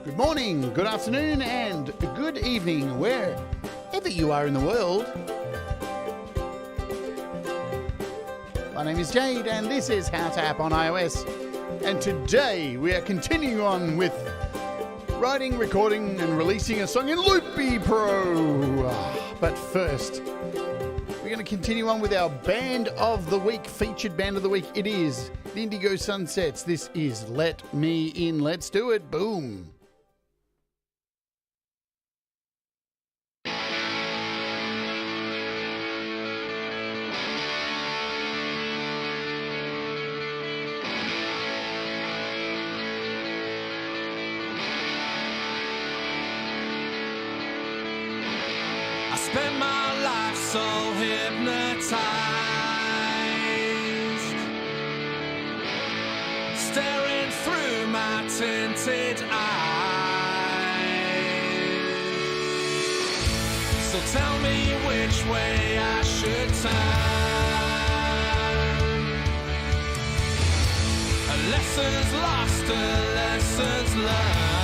Good morning, good afternoon, and good evening, wherever you are in the world. My name is Jade, and this is How to App on iOS. And today we are continuing on with writing, recording, and releasing a song in Loopy Pro. But first, we're going to continue on with our Band of the Week, featured Band of the Week. It is the Indigo Sunsets. This is Let Me In. Let's do it. Boom. Spent my life so hypnotized, staring through my tinted eyes. So tell me which way I should turn. Lessons lost, lessons learned.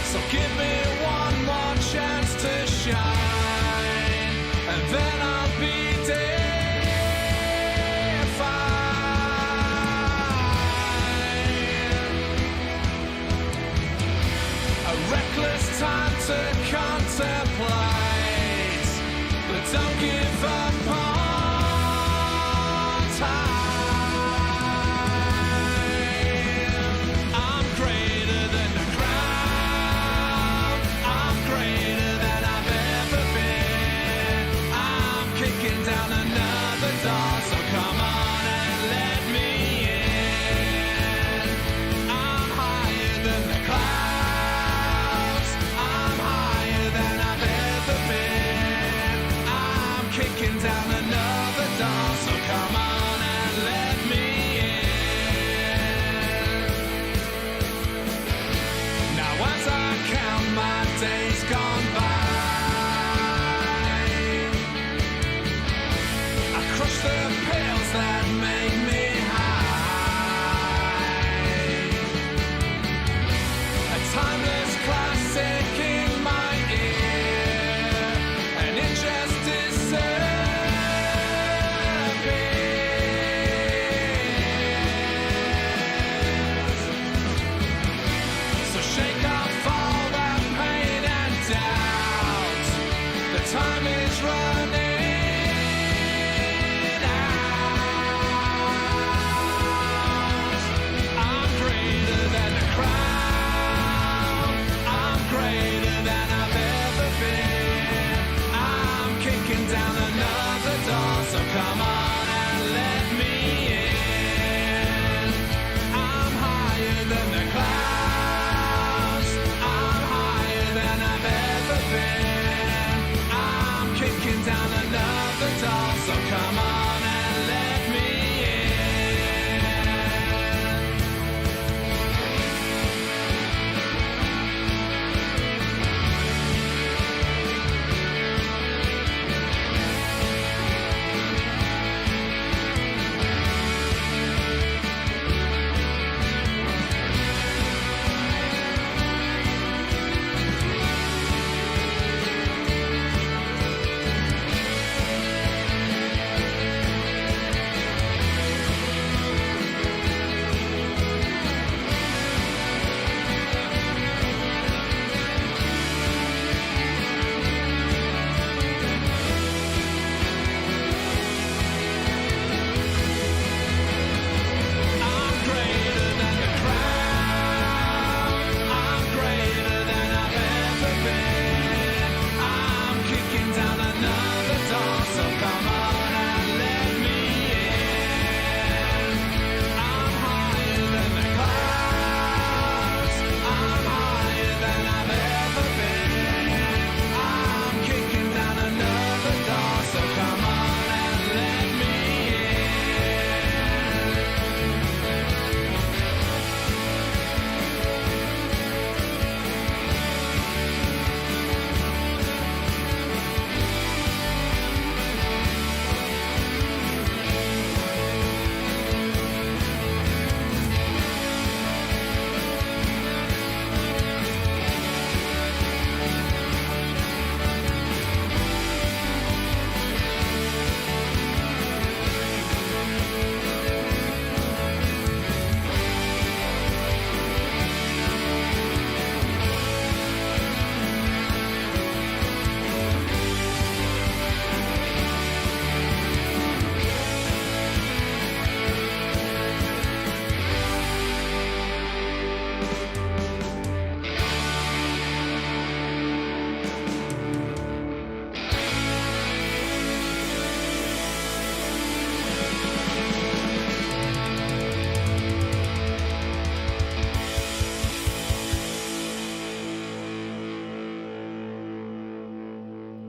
So give me one more chance to shine, and then I'll be defined. A reckless time to contemplate, but don't give up on time. I'm greater than the ground, I'm greater than I've ever been. I'm kicking down another door, so come on and let me in. I'm higher than the clouds, I'm higher than I've ever been. I'm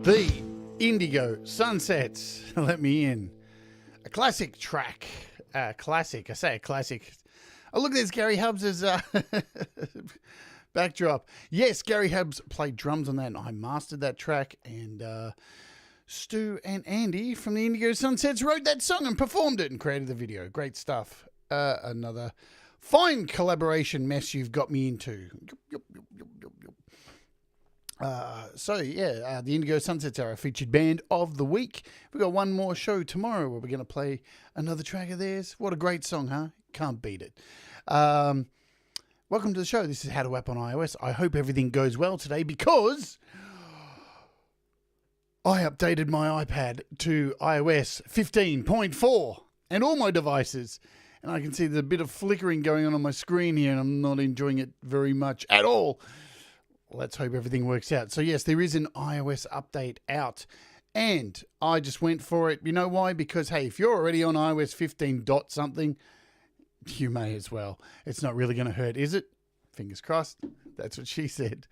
The Indigo Sunsets, Let Me In. A classic track. Classic. I say a classic. Oh, look, there's Gary Hubbs' backdrop. Yes, Gary Hubbs played drums on that, and I mastered that track. And Stu and Andy from the Indigo Sunsets wrote that song and performed it and created the video. Great stuff. Another fine collaboration mess you've got me into. The Indigo Sunsets are our featured band of the week. We've got one more show tomorrow where we're going to play another track of theirs. What a great song, huh? Can't beat it. Welcome to the show. This is How to App on iOS. I hope everything goes well today because I updated my iPad to iOS 15.4 and all my devices. And I can see there's a bit of flickering going on my screen here, and I'm not enjoying it very much at all. Let's hope everything works out. So yes, there is an iOS update out, and I just went for it. You know why? Because, hey, if you're already on iOS 15 dot something, you may as well. It's not really going to hurt, is it? Fingers crossed. That's what she said.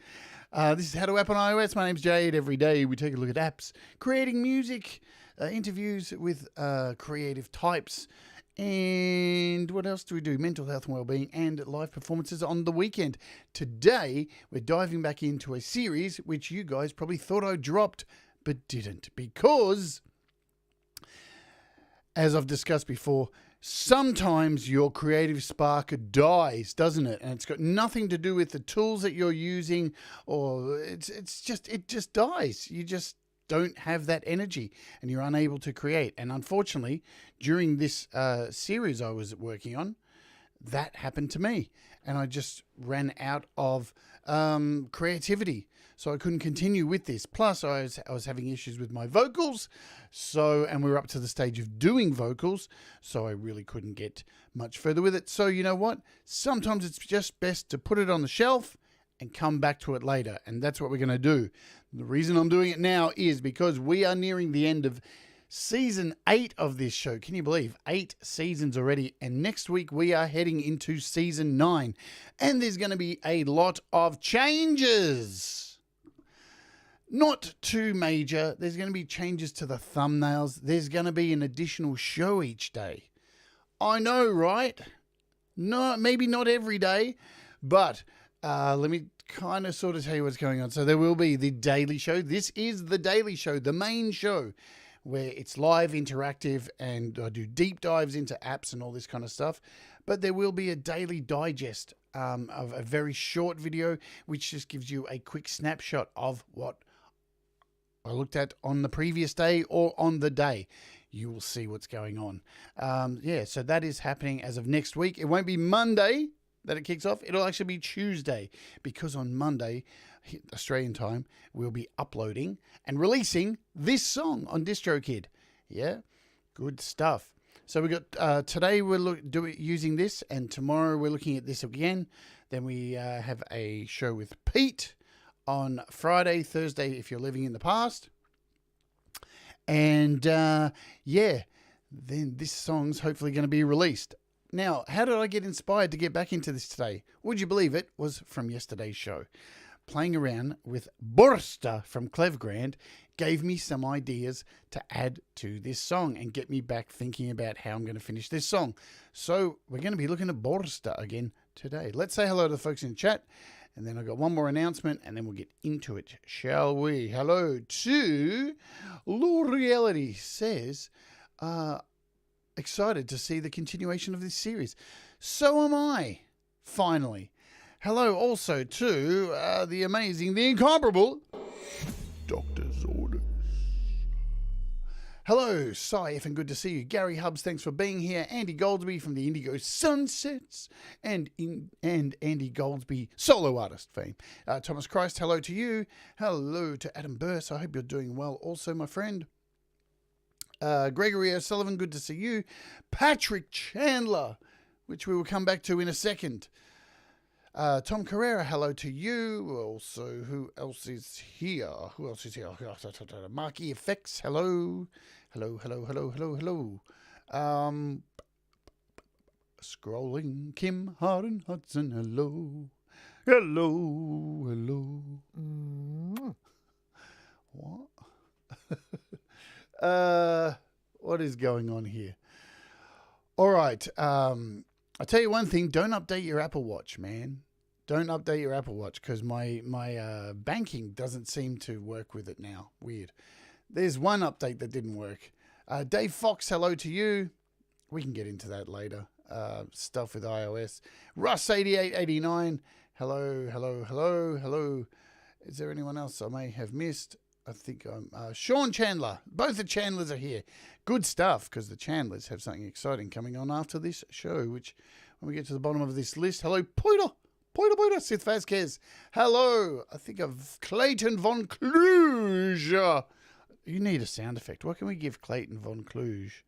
This is How to App on iOS. My name's Jade. Every day we take a look at apps, creating music, interviews with creative types, and what else do we do? Mental health and wellbeing and live performances on the weekend. Today, we're diving back into a series which you guys probably thought I dropped, but didn't. Because, as I've discussed before, sometimes your creative spark dies, doesn't it? And it's got nothing to do with the tools that you're using, or it just dies. You just don't have that energy and you're unable to create. And unfortunately, during this series I was working on, that happened to me. And I just ran out of creativity. So I couldn't continue with this. Plus, I was having issues with my vocals. And we were up to the stage of doing vocals. So I really couldn't get much further with it. So you know what? Sometimes it's just best to put it on the shelf and come back to it later. And that's what we're going to do. The reason I'm doing it now is because we are nearing the end of season 8 of this show. Can you believe 8 seasons already? And next week we are heading into season 9. And there's going to be a lot of changes. Not too major. There's going to be changes to the thumbnails. There's going to be an additional show each day. I know, right? No, maybe not every day, but let me kind of sort of tell you what's going on. So there will be the daily show. This is the daily show, the main show, where it's live, interactive, and I do deep dives into apps and all this kind of stuff. But there will be a daily digest of a very short video, which just gives you a quick snapshot of what I looked at on the previous day or on the day. You will see what's going on. So that is happening as of next week. It won't be Monday that it kicks off. It'll actually be Tuesday, because on Monday, Australian time, we'll be uploading and releasing this song on DistroKid. Yeah, good stuff. So we got today we're using this, and tomorrow we're looking at this again. Then we have a show with Pete on Friday, Thursday if you're living in the past. And then this song's hopefully going to be released. Now, how did I get inspired to get back into this today? Would you believe it was from yesterday's show? Playing around with Borsta from Clevgrand gave me some ideas to add to this song and get me back thinking about how I'm going to finish this song. So we're going to be looking at Borsta again today. Let's say hello to the folks in the chat, and then I've got one more announcement, and then we'll get into it, shall we? Hello to Low Reality says, excited to see the continuation of this series. So am I, finally. Hello also to the amazing, the incomparable Doctor's Orders. Hello, Saif, and good to see you. Gary Hubbs, thanks for being here. Andy Goldsby from the Indigo Sunsets and Andy Goldsby solo artist fame. Thomas Christ, hello to you. Hello to Adam Burse. I hope you're doing well also, my friend. Gregory O'Sullivan, good to see you. Patrick Chandler, which we will come back to in a second. Tom Carrera, hello to you. Also, who else is here? Marky Effects, hello. Hello. Scrolling, Kim Harden Hudson, hello. What? What is going on here? All right. I'll tell you one thing. Don't update your Apple Watch, man. Don't update your Apple Watch because my banking doesn't seem to work with it now. Weird. There's one update that didn't work. Dave Fox, hello to you. We can get into that later. Stuff with iOS. Russ8889, hello. Is there anyone else I may have missed? I think I'm Sean Chandler. Both the Chandlers are here. Good stuff, because the Chandlers have something exciting coming on after this show, which when we get to the bottom of this list. Hello, Poiter, Sith Vasquez. Hello. I think of Clayton Von Kluge. You need a sound effect. What can we give Clayton Von Kluge?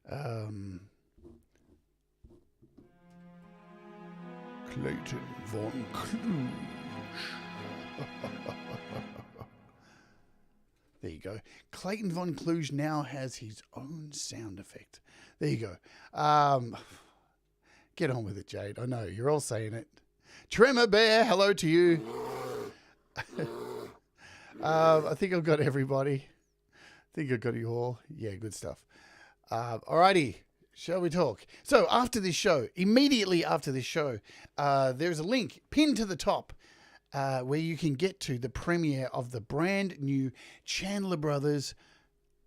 Clayton Von Kluge. There you go. Clayton Von Kluge now has his own sound effect. There you go. Get on with it, Jade. I know, you're all saying it. Tremor Bear, hello to you. I think I've got everybody. I think I've got you all. Yeah, good stuff. Alrighty, shall we talk? So after this show, immediately after this show, there's a link pinned to the top where you can get to the premiere of the brand new Chandler Brothers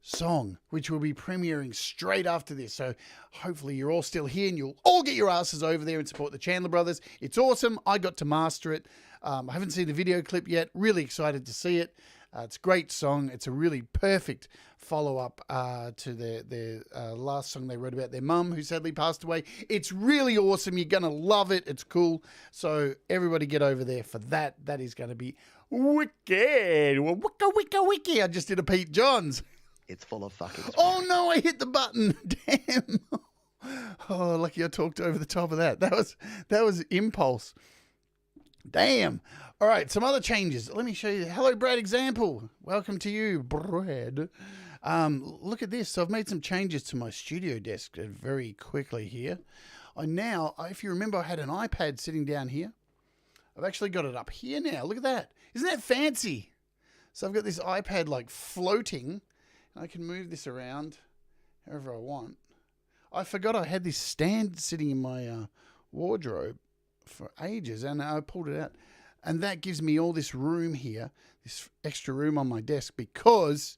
song, which will be premiering straight after this. So hopefully you're all still here and you'll all get your asses over there and support the Chandler Brothers. It's awesome. I got to master it. I haven't seen the video clip yet. Really excited to see it. It's a great song. It's a really perfect follow-up to their last song they wrote about their mum, who sadly passed away. It's really awesome. You're going to love it. It's cool. So everybody get over there for that. That is going to be wicked. Wicka. I just did a Pete Johns. It's full of fucking swearing. Oh, no, I hit the button. Damn. Oh, lucky I talked over the top of that. That was impulse. Damn. All right, some other changes. Let me show you. Hello, Brad Example. Welcome to you, Brad. Look at this. So I've made some changes to my studio desk very quickly here. If you remember, I had an iPad sitting down here. I've actually got it up here now. Look at that. Isn't that fancy? So I've got this iPad like floating. I can move this around however I want. I forgot I had this stand sitting in my wardrobe for ages, and I pulled it out. And that gives me all this room here, this extra room on my desk, because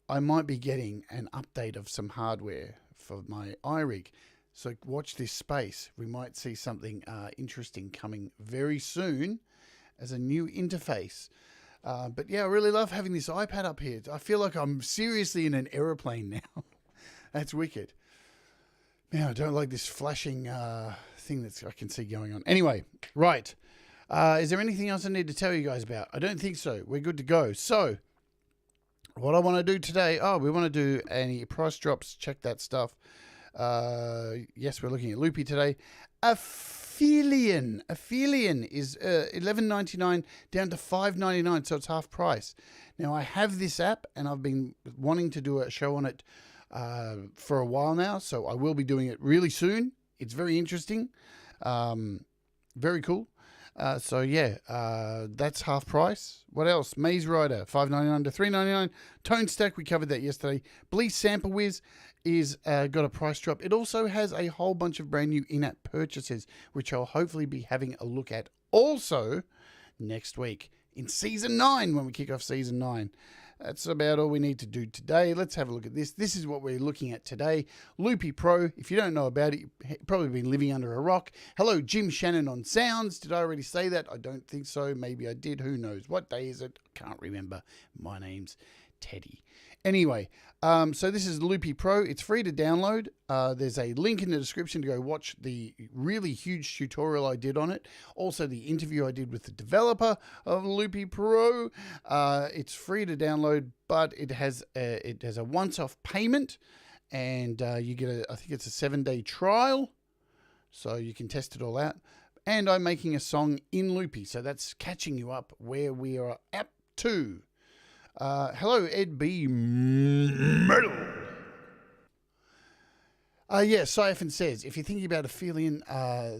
I might be getting an update of some hardware for my iRig. So watch this space. We might see something interesting coming very soon as a new interface. But yeah, I really love having this iPad up here. I feel like I'm seriously in an aeroplane now. That's wicked. Man, I don't like this flashing thing that I can see going on. Anyway, right. Is there anything else I need to tell you guys about? I don't think so. We're good to go. So, what I want to do today, we want to do any price drops. Check that stuff. Yes, we're looking at Loopy today. Aphelion is $11.99 down to $5.99, so it's half price. Now, I have this app, and I've been wanting to do a show on it for a while now, so I will be doing it really soon. It's very interesting. Very cool. So yeah, that's half price. What else? Maze Rider, $5.99 to $3.99. Tone Stack, we covered that yesterday. Bleach Sample Whiz is got a price drop. It also has a whole bunch of brand new in-app purchases, which I'll hopefully be having a look at also next week in Season 9 when we kick off Season 9. That's about all we need to do today. Let's have a look at this. This is what we're looking at today. Loopy Pro. If you don't know about it, you've probably been living under a rock. Hello, Jim Shannon on sounds. Did I already say that? I don't think so. Maybe I did. Who knows? What day is it? I can't remember. My name's Teddy. Anyway, so this is Loopy Pro. It's free to download. There's a link in the description to go watch the really huge tutorial I did on it. Also, the interview I did with the developer of Loopy Pro. It's free to download, but it has a once-off payment, and you get I think it's a 7-day trial, so you can test it all out. And I'm making a song in Loopy, so that's catching you up where we are up to. Hello, Ed B. Metal. Siphon says, if you're thinking about Aphelion,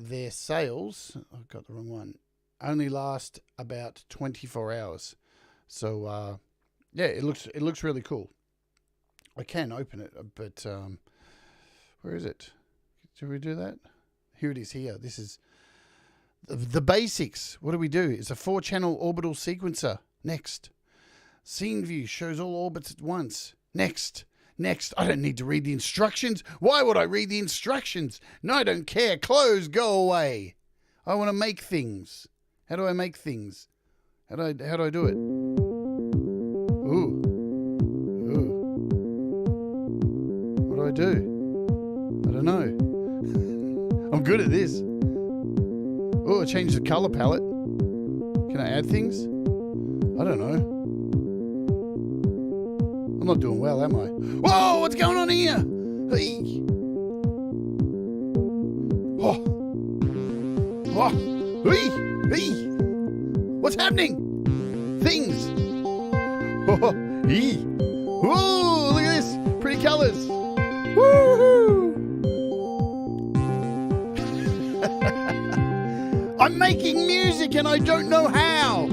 their sales, I've got the wrong one, only last about 24 hours. So, yeah, it looks really cool. I can open it, but where is it? Did we do that? Here it is. Here. This is the basics. What do we do? It's a 4-channel orbital sequencer. Next. Scene view shows all orbits at once. Next. Next. I don't need to read the instructions. Why would I read the instructions? No, I don't care. Close. Go away. I want to make things. How do I make things? How do I do it? Ooh. What do I do? I don't know. I'm good at this. Oh, I changed the color palette. Can I add things? I don't know. I'm not doing well, am I? Whoa, what's going on here? Hey. Oh. Oh. Hey. Hey. What's happening? Things. Oh. Hey. Whoa, look at this. Pretty colors. Woohoo. I'm making music and I don't know how.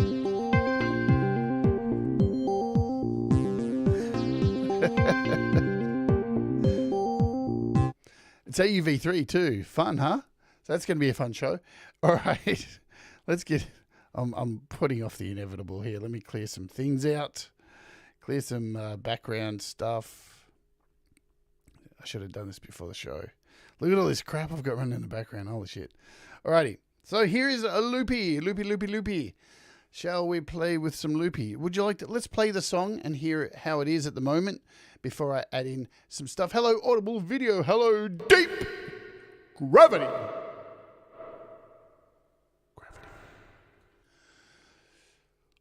It's AUV3 too. Fun, huh? So that's going to be a fun show. All right. Let's get... I'm putting off the inevitable here. Let me clear some things out. Clear some background stuff. I should have done this before the show. Look at all this crap I've got running in the background. Holy shit. Alrighty. So here is a Loopy. Shall we play with some Loopy? Would you like to... Let's play the song and hear how it is at the moment before I add in some stuff. Hello, Audible Video. Hello, Deep Gravity.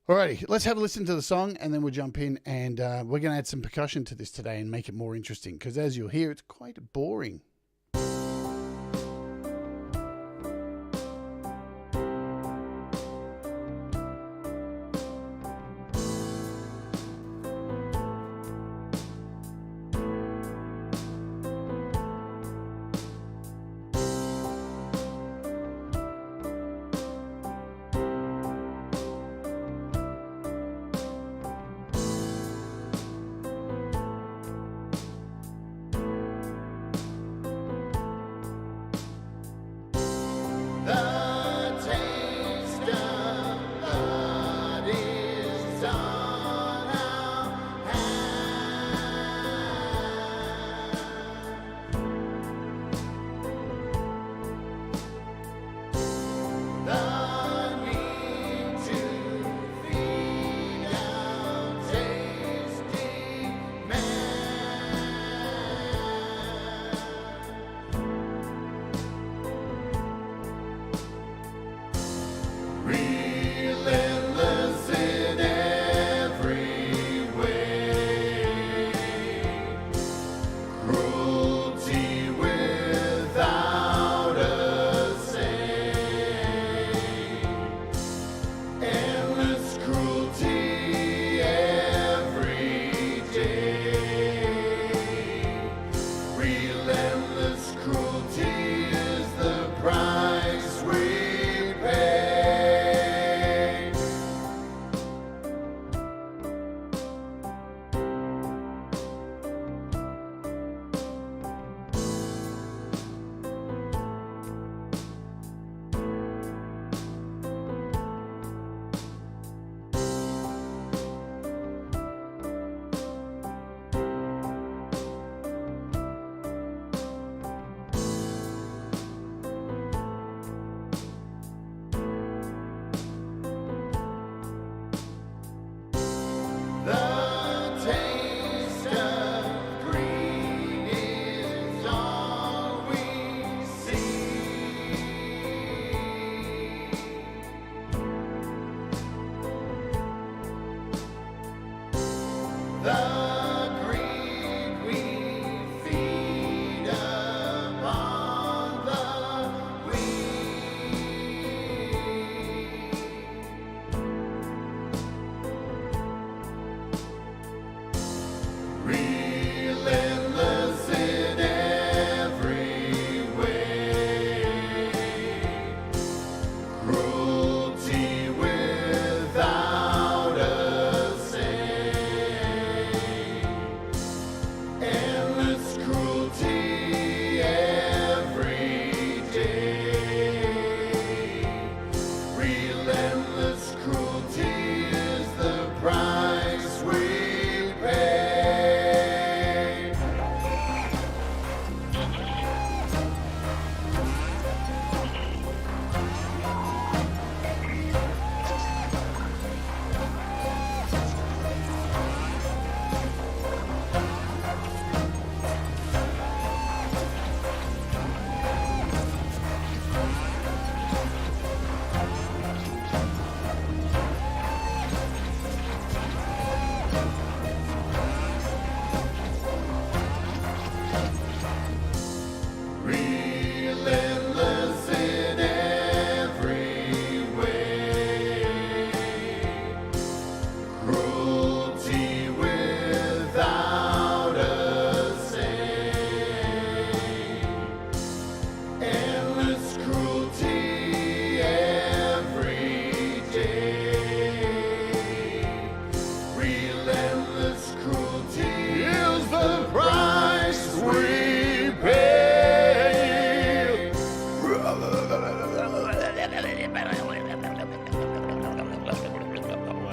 Alrighty, let's have a listen to the song and then we'll jump in and we're going to add some percussion to this today and make it more interesting because as you'll hear, it's quite boring.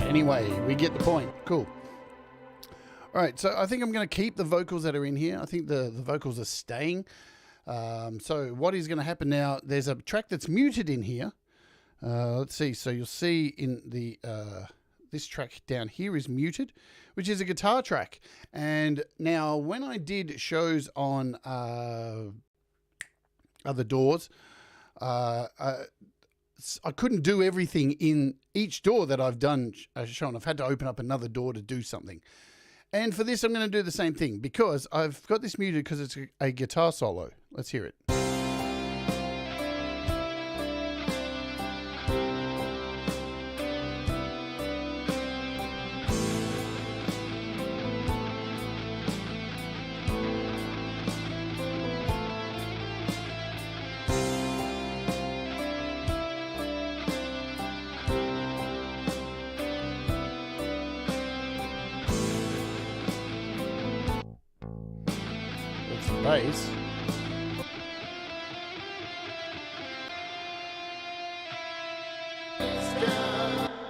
Anyway, we get the point. Cool. All right, so I think I'm going to keep the vocals that are in here. I think the vocals are staying. So what is going to happen now, there's a track that's muted in here. Let's see. So you'll see in the this track down here is muted, which is a guitar track. And now when I did shows on other doors, I couldn't do everything in each door that I've done shown. I've had to open up another door to do something. And for this, I'm going to do the same thing because I've got this muted because it's a guitar solo. Let's hear it. Bass.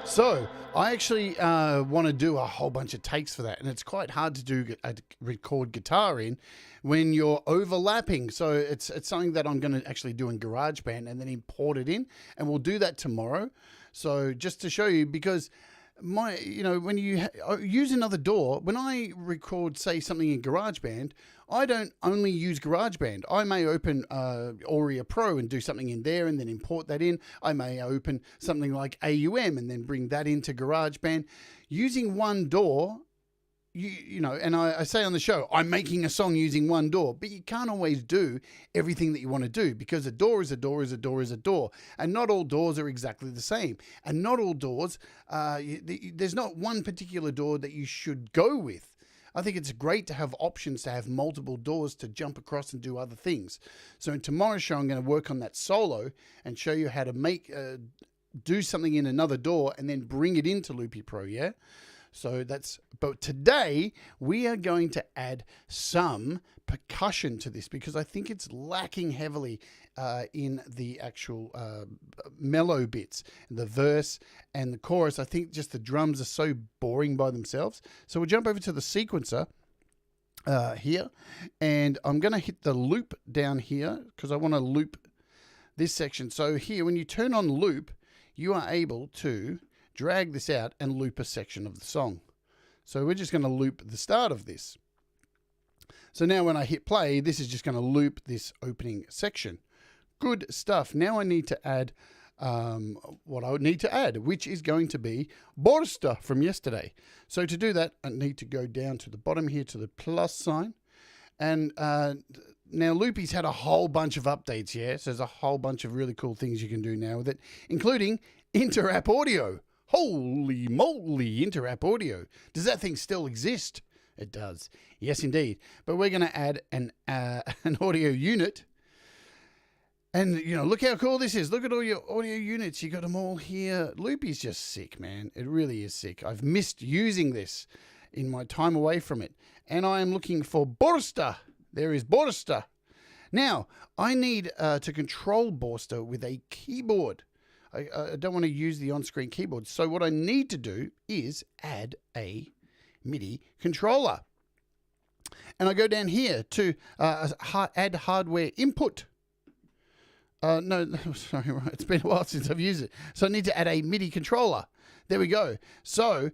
So I actually want to do a whole bunch of takes for that, and it's quite hard to do record guitar in when you're overlapping. So it's something that I'm going to actually do in GarageBand and then import it in, and we'll do that tomorrow. So just to show you, because when you use another door, when I record, say, something in GarageBand, I don't only use GarageBand. I may open Loopy Pro and do something in there and then import that in. I may open something like AUM and then bring that into GarageBand. Using one door, and I say on the show, I'm making a song using one door, but you can't always do everything that you want to do because a door is a door is a door is a door. And not all doors are exactly the same. And not all doors, there's not one particular door that you should go with. I think it's great to have options, to have multiple doors to jump across and do other things. So in tomorrow's show, I'm going to work on that solo and show you how to do something in another door and then bring it into Loopy Pro, yeah? So but today we are going to add some percussion to this because I think it's lacking heavily in the actual mellow bits, the verse and the chorus. I think just the drums are so boring by themselves. So we'll jump over to the sequencer here, and I'm going to hit the loop down here because I want to loop this section. So here, when you turn on loop, you are able to drag this out and loop a section of the song. So we're just going to loop the start of this. So now when I hit play, this is just going to loop this opening section. Good stuff. Now I need to add what I would need to add, which is going to be Borsta from yesterday. So to do that, I need to go down to the bottom here to the plus sign. And now Loopy's had a whole bunch of updates, yeah? So there's a whole bunch of really cool things you can do now with it, including inter-app audio. Holy moly, inter-app audio. Does that thing still exist? It does. Yes, indeed. But we're going to add an audio unit. And, look how cool this is. Look at all your audio units. You got them all here. Loopy's just sick, man. It really is sick. I've missed using this in my time away from it. And I am looking for Borsta. There is Borsta. Now, I need to control Borsta with a keyboard. I don't want to use the on-screen keyboard. So what I need to do is add a MIDI controller. And I go down here to add hardware input. No, sorry, right. It's been a while since I've used it. So I need to add a MIDI controller. There we go. So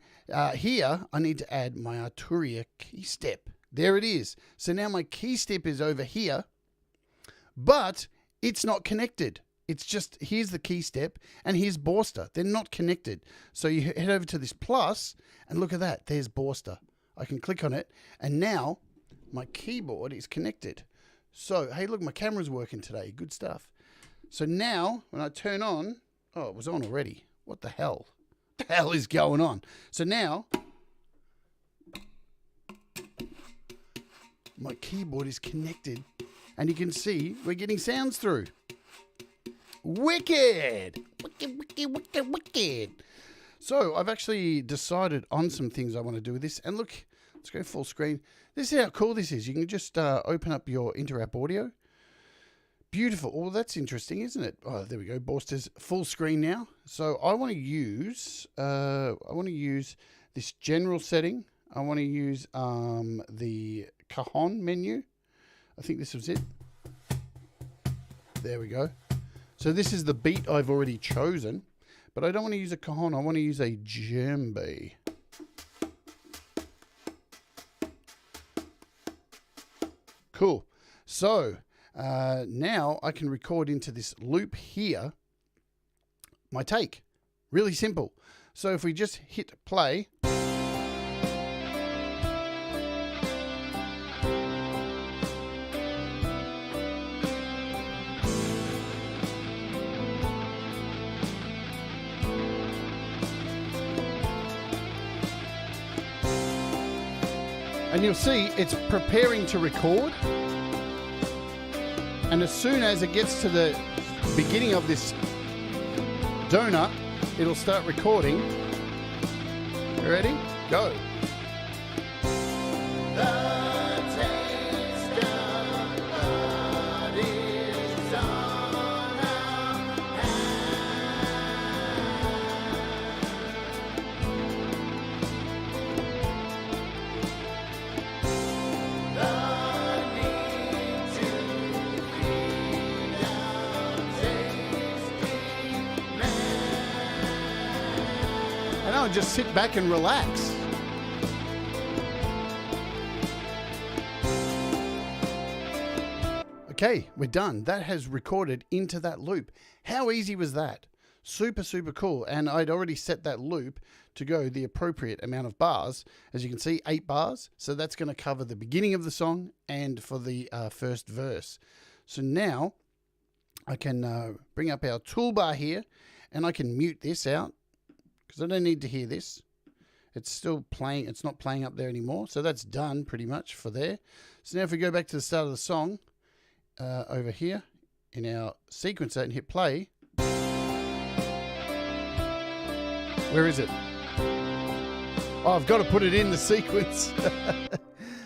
here I need to add my Arturia key step. There it is. So now my key step is over here, but it's not connected. It's just, here's the key step and here's Borsta. They're not connected. So you head over to this plus and look at that. There's Borsta. I can click on it and now my keyboard is connected. So, hey, look, my camera's working today. Good stuff. So now when I turn on, oh, it was on already. What the hell? What the hell is going on? So now my keyboard is connected and you can see we're getting sounds through. Wicked! Wicked, wicked, wicked, wicked. So I've actually decided on some things I want to do with this. And look, let's go full screen. This is how cool this is. You can just open up your inter-app audio. Beautiful. Oh, that's interesting, isn't it? Oh, there we go. Borster's full screen now. So I want to use this general setting. I want to use the cajon menu. I think this was it. There we go. So this is the beat I've already chosen, but I don't want to use a cajon. I want to use a djembe. Cool. So now I can record into this loop here my take. Really simple. So if we just hit play. And you'll see it's preparing to record. And as soon as it gets to the beginning of this donut, it'll start recording. You ready? Go. Just sit back and relax. Okay, we're done. That has recorded into that loop. How easy was that? Super, super cool. And I'd already set that loop to go the appropriate amount of bars. As you can see, 8 bars. So that's going to cover the beginning of the song and for the first verse. So now I can bring up our toolbar here and I can mute this out, because I don't need to hear this. It's still playing. It's not playing up there anymore. So that's done pretty much for there. So now if we go back to the start of the song, over here in our sequencer and hit play. Where is it? Oh, I've got to put it in the sequence.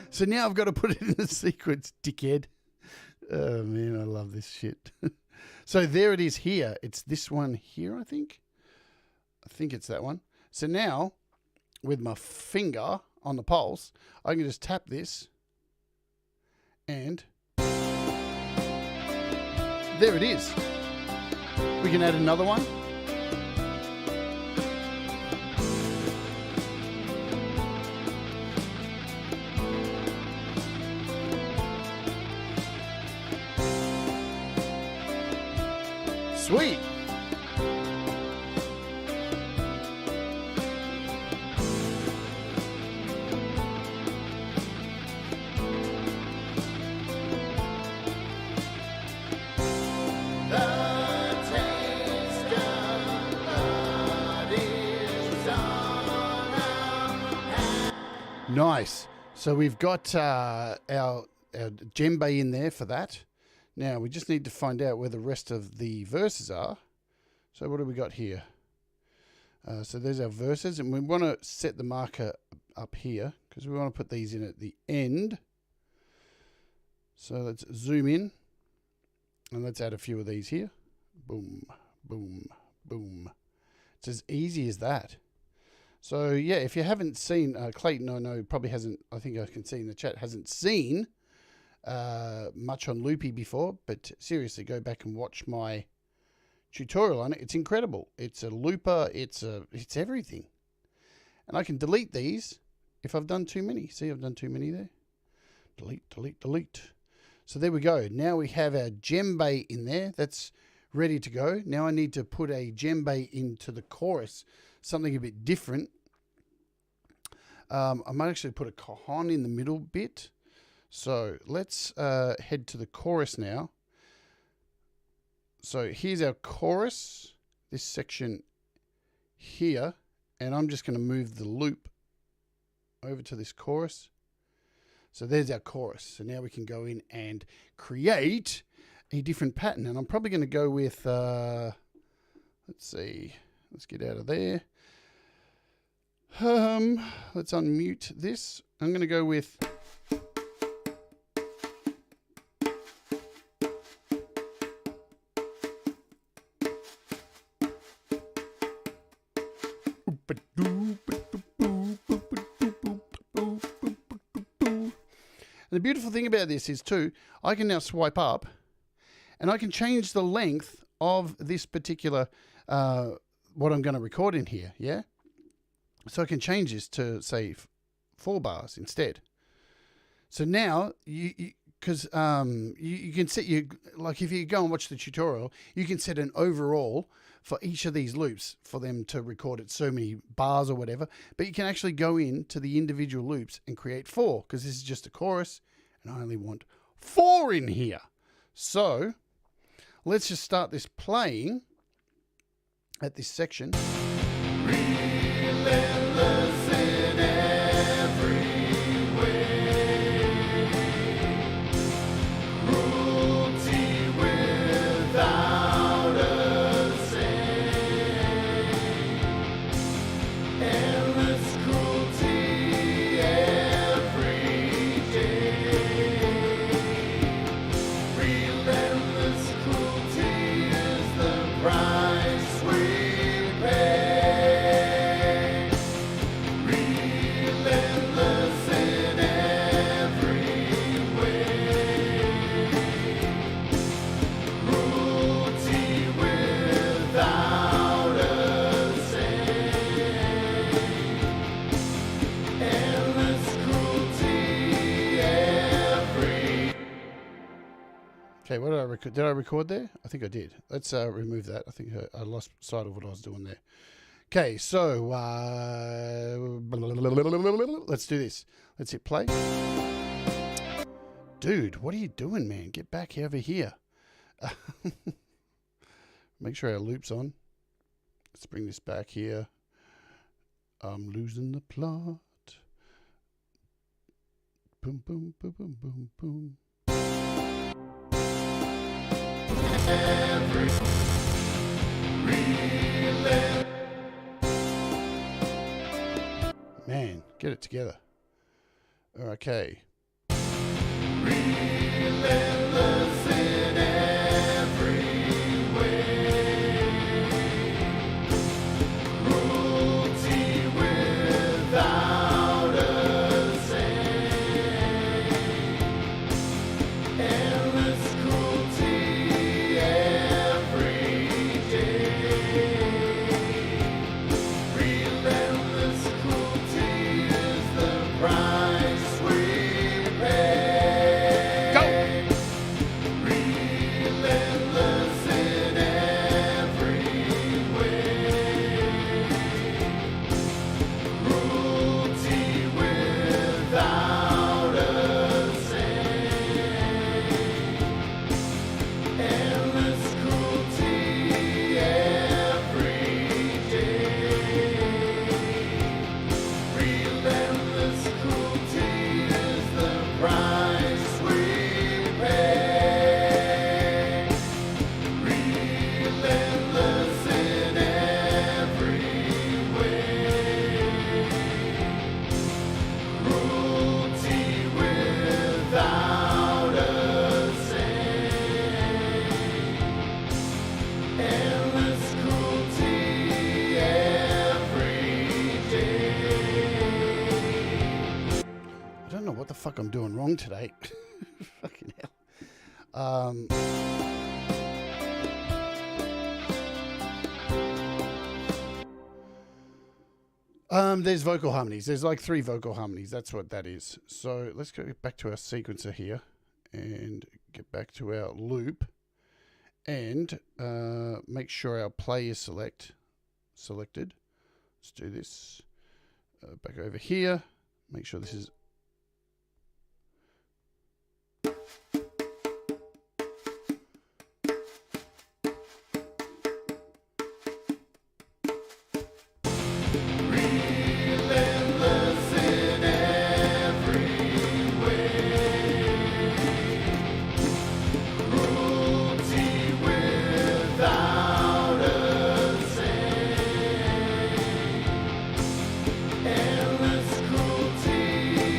So now I've got to put it in the sequence, dickhead. Oh man, I love this shit. So there it is here. It's this one here, I think. I think it's that one. So now, with my finger on the pulse, I can just tap this, and there it is. We can add another one. Sweet. Nice. So we've got our djembe in there for that. Now we just need to find out where the rest of the verses are. So what do we got here? So there's our verses, and we want to set the marker up here because we want to put these in at the end. So let's zoom in and let's add a few of these here. Boom, boom, boom. It's as easy as that. So yeah, if you haven't seen, Clayton, I know probably hasn't, I think I can see in the chat, hasn't seen much on Loopy before, but seriously, go back and watch my tutorial on it. It's incredible. It's a looper. It's everything. And I can delete these if I've done too many. See, I've done too many there. Delete, delete, delete. So there we go. Now we have our djembe in there. That's ready to go. Now I need to put a djembe into the chorus, something a bit different. I might actually put a cajon in the middle bit. So let's head to the chorus now. So here's our chorus, this section here, and I'm just going to move the loop over to this chorus. So there's our chorus. So now we can go in and create a different pattern. And I'm probably going to go with, let's see, let's get out of there. Let's unmute this. I'm going to go with And the beautiful thing about this is too, I can now swipe up and I can change the length of this particular, what I'm going to record in here, yeah? So I can change this to, say, 4 bars instead. So now, because you can set like if you go and watch the tutorial, you can set an overall for each of these loops for them to record at so many bars or whatever. But you can actually go into the individual loops and create 4, because this is just a chorus and I only want 4 in here. So let's just start this playing at this section. Relentless in every way, cruelty without a say, endless cruelty every day, relentless cruelty is the price we pay. Okay, what did I record? Did I record there? I think I did. Let's remove that. I think I lost sight of what I was doing there. Okay, so let's do this. Let's hit play. Dude, what are you doing, man? Get back over here. Make sure our loop's on. Let's bring this back here. I'm losing the plot. Boom, boom, boom, boom, boom, boom. Man, get it together. Okay. Relentless in every way, cruelty without a say, endless cruelty every day, relentless cruelty is the price we pay. Go! Relentless in every way, cruelty without a say, endless cruelty every day, relentless cruelty is the price we pay. Relentless in every way, cruelty without a say, endless cruelty every day. I don't know what the fuck I'm doing wrong today. Fucking hell. There's vocal harmonies. There's like 3 vocal harmonies. That's what that is. So let's go back to our sequencer here and get back to our loop and make sure our play is selected. Let's do this. Back over here. Make sure this is... Relentless in every way, cruelty without a say, endless cruelty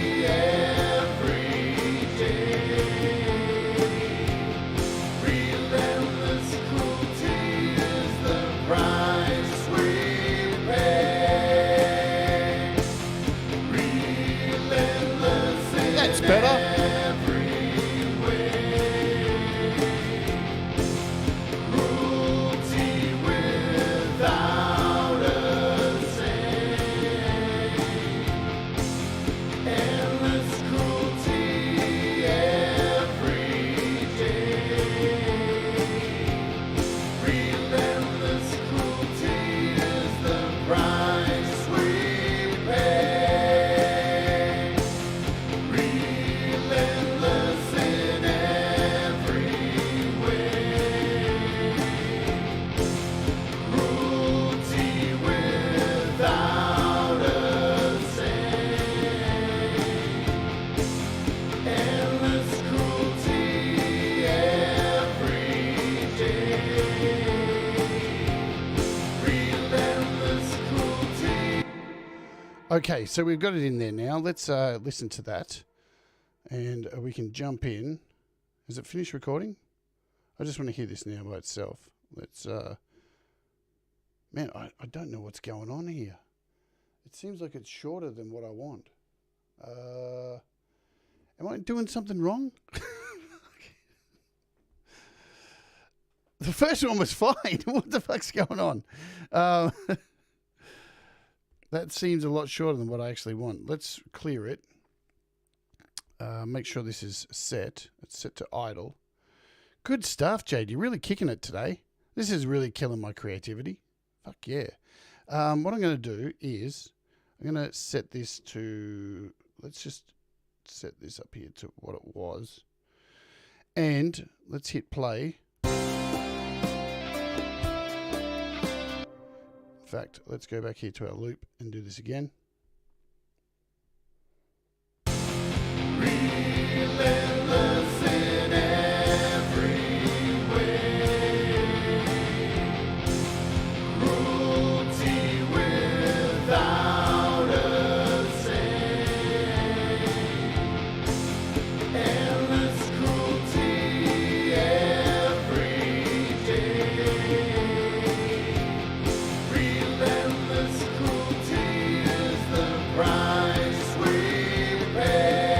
Okay, so we've got it in there now. Let's listen to that. And we can jump in. Has it finished recording? I just want to hear this now by itself. Let's... Man, I don't know what's going on here. It seems like it's shorter than what I want. Am I doing something wrong? The first one was fine. What the fuck's going on? That seems a lot shorter than what I actually want. Let's clear it. Make sure this is set. It's set to idle. Good stuff, Jade. You're really kicking it today. This is really killing my creativity. Fuck yeah. What I'm going to do is I'm going to set this to... Let's just set this up here to what it was. And let's hit play. In fact, let's go back here to our loop and do this again. Relentless in every way, cruelty without a say, endless cruelty every day. Relentless cruelty is the price we pay.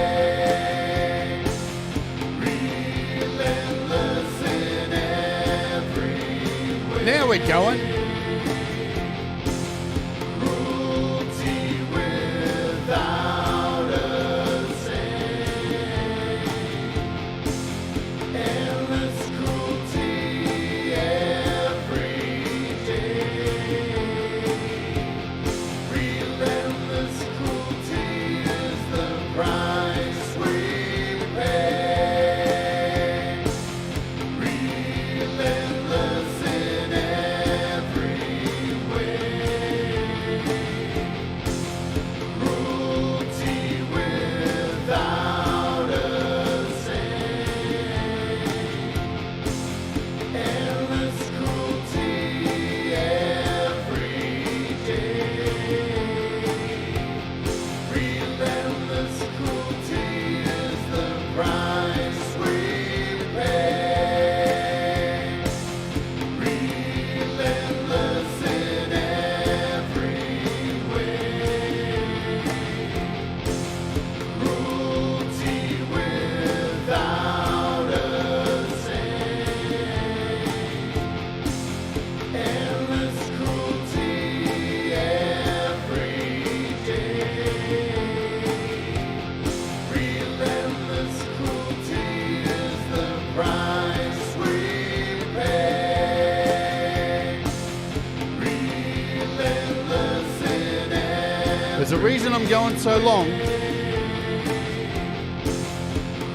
Relentless in every way. Now we're going. Cruelty without a say. Endless cruelty every day. Relentless cruelty is the price we pay. Relentless in every way. Cruelty without a say. Endless cruelty every day. Relentless cruelty is the price we pay. Relentless in every way. Cruelty without a say. Endless cruelty every day. Relentless cruelty is the price we pay. Relentless in every. There's a reason I'm going so long.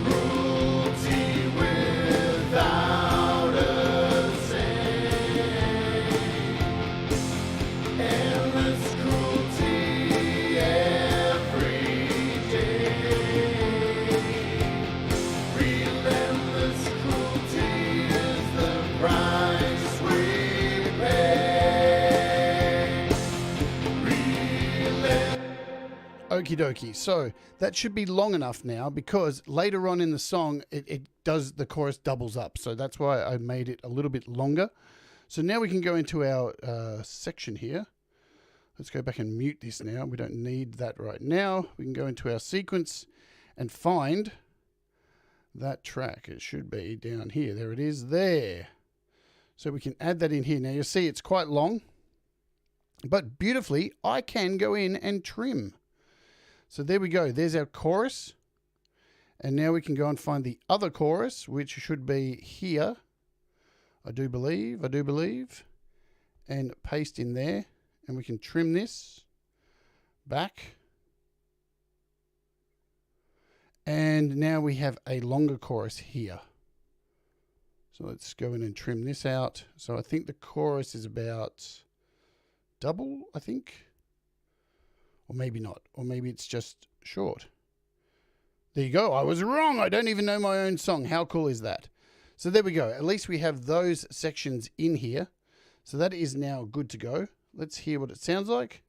Cruelty without a say. Endless cruelty every day. Relentless cruelty is the price we pay. Okie dokie. So that should be long enough now because later on in the song, it does, the chorus doubles up. So that's why I made it a little bit longer. So now we can go into our section here. Let's go back and mute this now. We don't need that right now. We can go into our sequence and find that track. It should be down here. There it is there. So we can add that in here. Now you'll see it's quite long, but beautifully I can go in and trim. So there we go. There's our chorus. And now we can go and find the other chorus, which should be here. I do believe. And paste in there. And we can trim this back. And now we have a longer chorus here. So let's go in and trim this out. So I think the chorus is about double, I think. Or maybe not. Or maybe it's just short. There you go. I was wrong. I don't even know my own song. How cool is that? So there we go. At least we have those sections in here. So that is now good to go. Let's hear what it sounds like.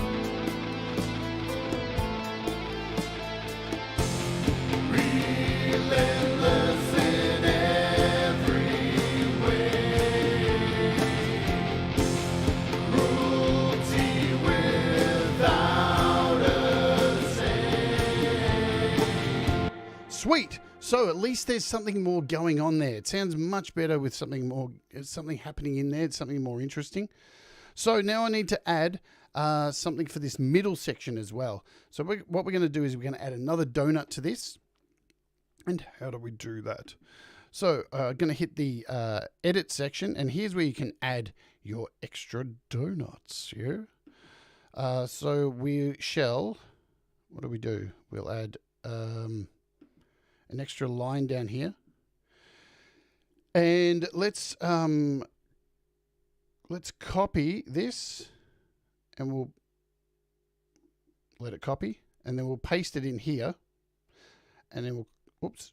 Sweet. So at least there's something more going on there. It sounds much better with something happening in there, something more interesting. So now I need to add something for this middle section as well. So what we're going to do is we're going to add another donut to this. And how do we do that? So I'm going to hit the edit section, and here's where you can add your extra donuts. Yeah. So we shall, what do we do? We'll add an extra line down here, and let's copy this, and we'll let it copy, and then we'll paste it in here, and then we'll, whoops,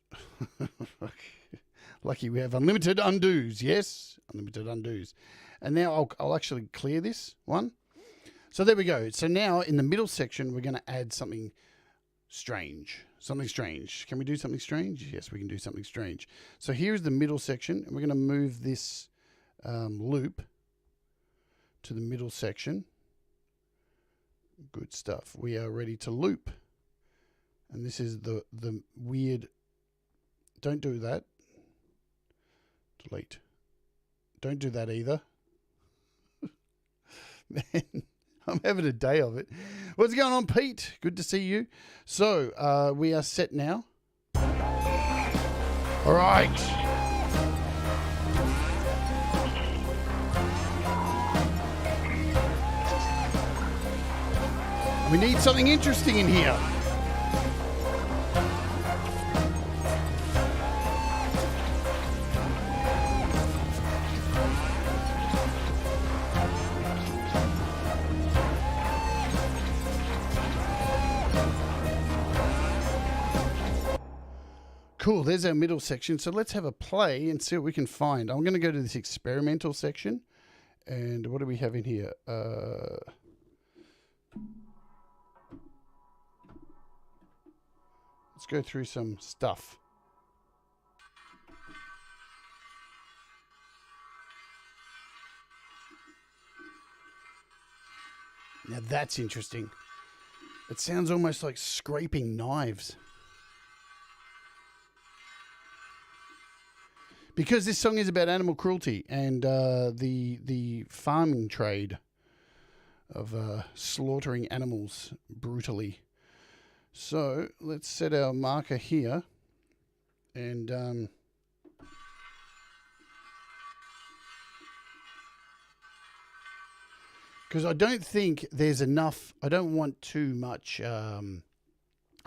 lucky we have unlimited undos. Yes, unlimited undos. And now I'll actually clear this one. So there we go. So now in the middle section, we're going to add something strange. Something strange. Can we do something strange? Yes, we can do something strange. So here's the middle section, and we're going to move this loop to the middle section. Good stuff. We are ready to loop. And this is the weird, don't do that. Delete. Don't do that either. Man, I'm having a day of it. What's going on, Pete? Good to see you. So we are set now. All right. We need something interesting in here. Cool, there's our middle section. So let's have a play and see what we can find. I'm going to go to this experimental section. And what do we have in here? Let's go through some stuff. Now that's interesting. It sounds almost like scraping knives. Because this song is about animal cruelty and the farming trade of slaughtering animals brutally. So let's set our marker here, and because I don't think there's enough, I don't want too much, I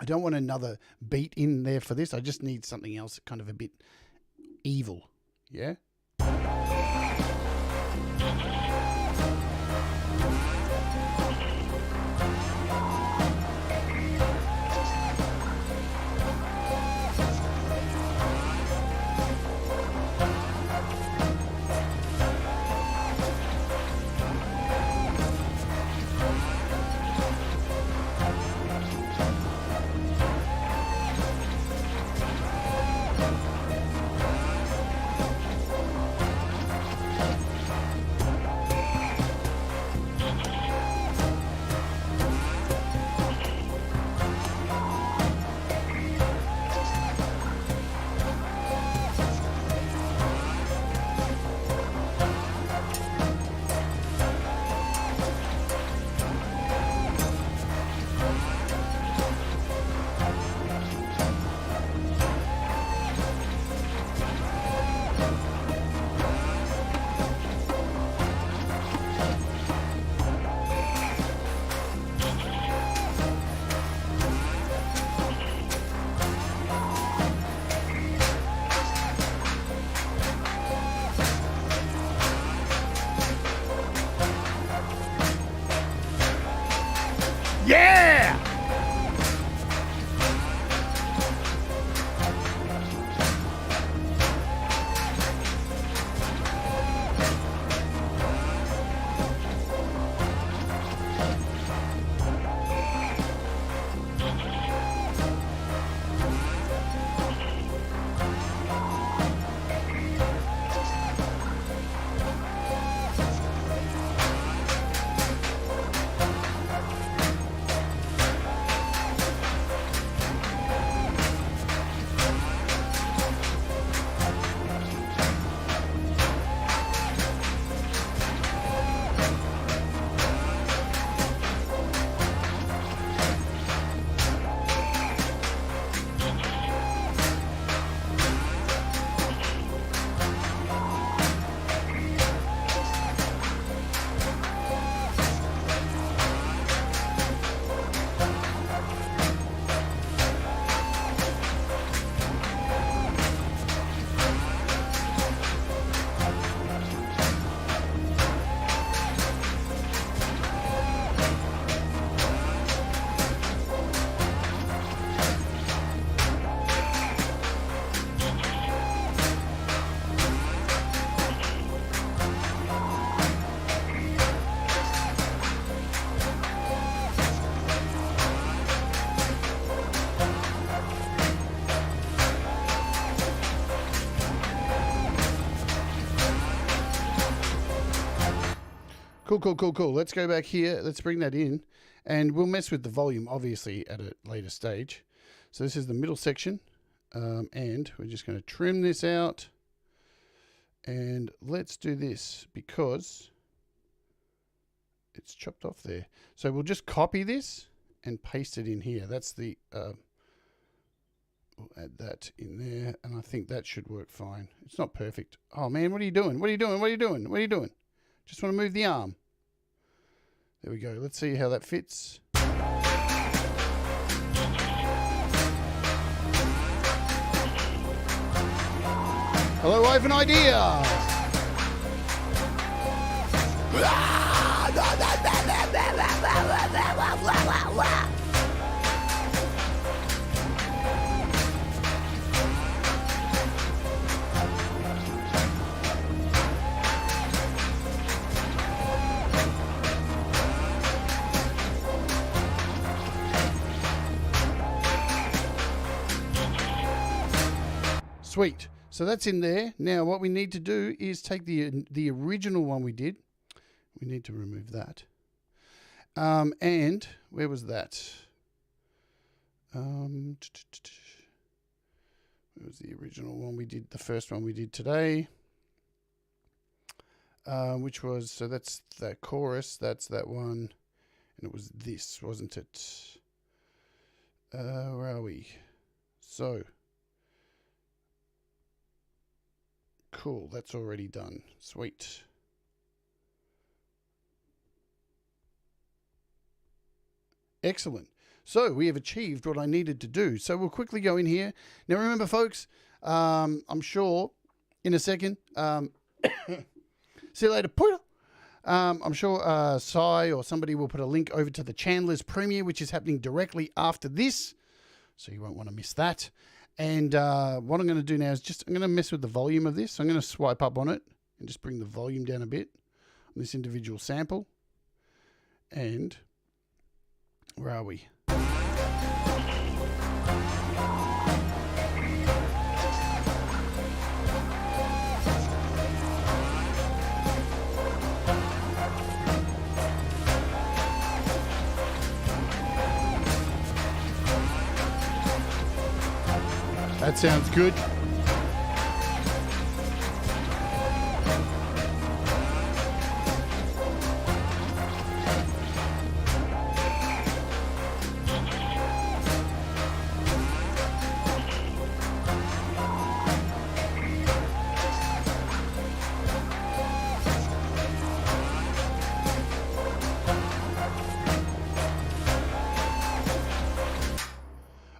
don't want another beat in there for this. I just need something else kind of a bit evil, yeah? Yeah! Cool. Let's go back here. Let's bring that in. And we'll mess with the volume, obviously, at a later stage. So this is the middle section. And we're just going to trim this out. And let's do this because it's chopped off there. So we'll just copy this and paste it in here. That's the... we'll add that in there. And I think that should work fine. It's not perfect. Oh, man, what are you doing? What are you doing? Just want to move the arm. There we go. Let's see how that fits. Hello, I have an idea. Sweet. So that's in there. Now what we need to do is take the original one we did. We need to remove that. And where was that? Where was the original one we did? The first one we did today. Which was, so that's the chorus. That's that one. And it was this, wasn't it? Where are we? So... cool, that's already done. Sweet. Excellent. So we have achieved what I needed to do. So we'll quickly go in here. Now remember, folks, I'm sure in a second, see you later, Poodle. I'm sure Sai or somebody will put a link over to the Chandler's premiere, which is happening directly after this. So you won't want to miss that. And what I'm going to do now is I'm going to mess with the volume of this. So I'm going to swipe up on it and just bring the volume down a bit on this individual sample. And where are we? That sounds good.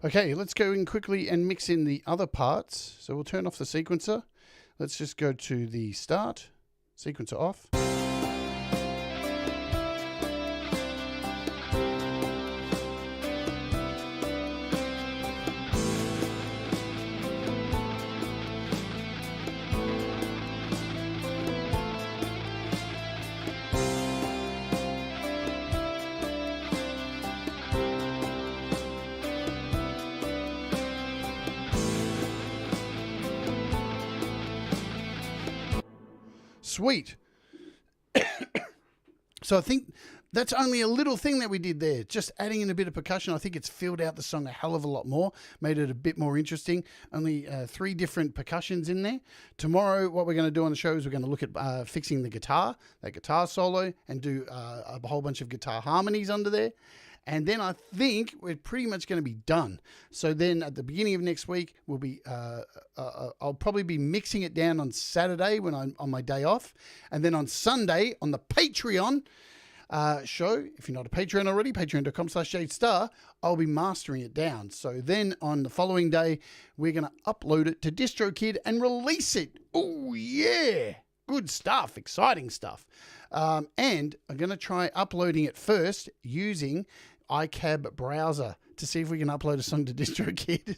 Okay, let's go in quickly and mix in the other parts. So we'll turn off the sequencer. Let's just go to the start, sequencer off. Sweet. So I think that's only a little thing that we did there. Just adding in a bit of percussion. I think it's filled out the song a hell of a lot more, made it a bit more interesting. Only 3 different percussions in there. Tomorrow, what we're going to do on the show is we're going to look at fixing the guitar, that guitar solo, and do a whole bunch of guitar harmonies under there. And then I think we're pretty much going to be done. So then at the beginning of next week, we'll be, I'll probably be mixing it down on Saturday when I'm on my day off. And then on Sunday on the Patreon show, if you're not a Patreon already, patreon.com/Jade Starr, I'll be mastering it down. So then on the following day, we're going to upload it to DistroKid and release it. Oh yeah. Good stuff, exciting stuff. And I'm going to try uploading it first using iCab browser to see if we can upload a song to DistroKid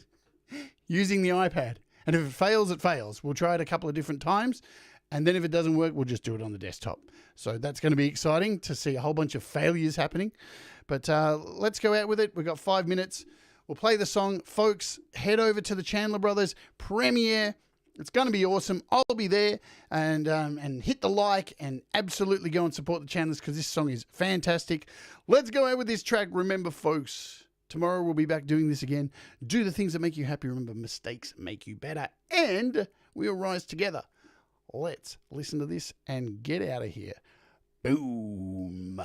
using the iPad. And if it fails, it fails. We'll try it a couple of different times. And then if it doesn't work, we'll just do it on the desktop. So that's going to be exciting to see a whole bunch of failures happening. But let's go out with it. We've got 5 minutes. We'll play the song. Folks, head over to the Chandler Brothers premiere It's going to be awesome. I'll be there, and hit the like and absolutely go and support the channels because this song is fantastic. Let's go out with this track. Remember, folks, tomorrow we'll be back doing this again. Do the things that make you happy. Remember, mistakes make you better, and we'll rise together. Let's listen to this and get out of here. Boom.